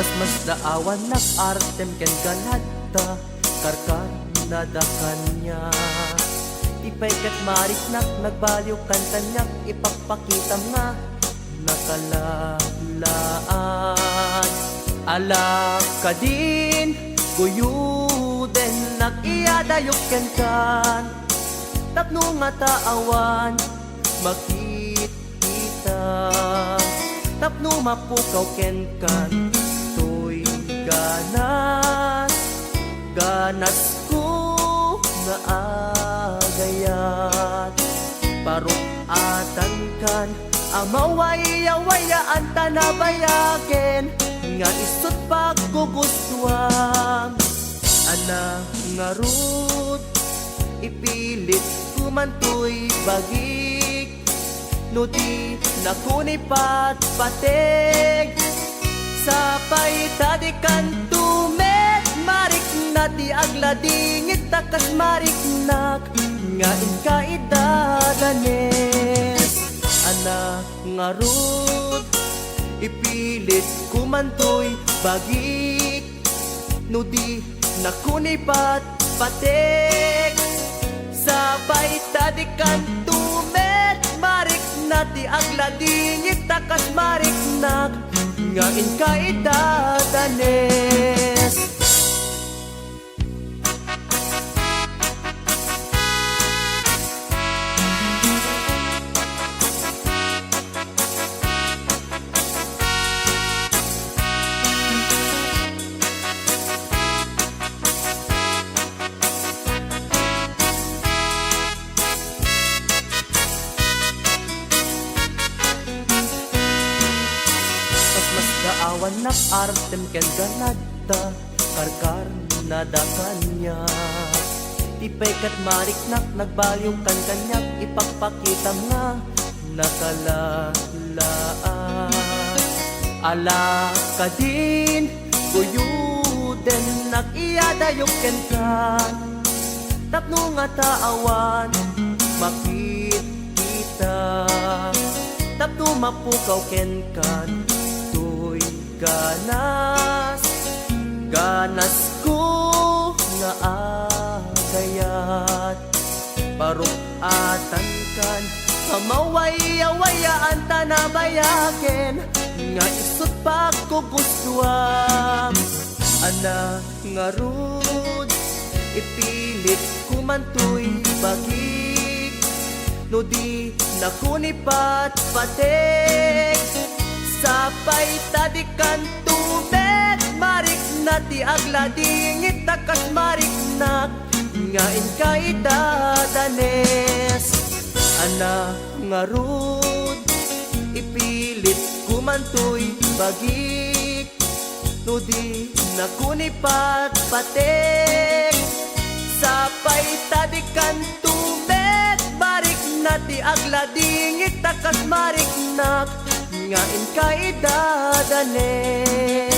Mas daawan nak artem ken ganadta karkar nada kanya. Ipay kat marik nak nagbaliw kan kanyak ipagpakita nga nakalalaan. Ala ka din guyuden nak iyadayok ken kan tapno nga taawan makita tapno mapukaw ken kan toy ganas ko nga agayat parukatan kan amawaya-wayaan tanabayaken nga isot pagkugustuhan. Ana nga rud ipilit kumantoy bagik no di nakuni patpatek sapay tadikan tumet marik na di agladingit takas marik nak nga inkaidadanes. Ana nga rud ipilit kumantoy bagik no di nakuni patpatek sabay tadikan tumet marik na di agladingit takas marik nak nga inkaidadanes. Daawan nak artem ken ganadta karkar nada kanya. Tipay kat marik nak nagbaliw kan kanyak ipagpakita nga nakalalaan. Ala ka din guyuden nak iyadayok ken kan tapno nga taawan makita tapno mapukaw ken kan ganas ko nga agayat parukatan kan amawaya-wayaan tanabayaken nga isot pagkugustuhan. Ana nga rud ipilit kumantoy bagik no di nakuni patpatek sapay tadikan tumet marik na ti agladingit takas marik nak nga inkaidadanes. Ana nga rud ipilit kumantoy bagik no di nakuni patpatek sapay tadikan tumet marik na ti agladingit takas marik nak nga inkaidadanes.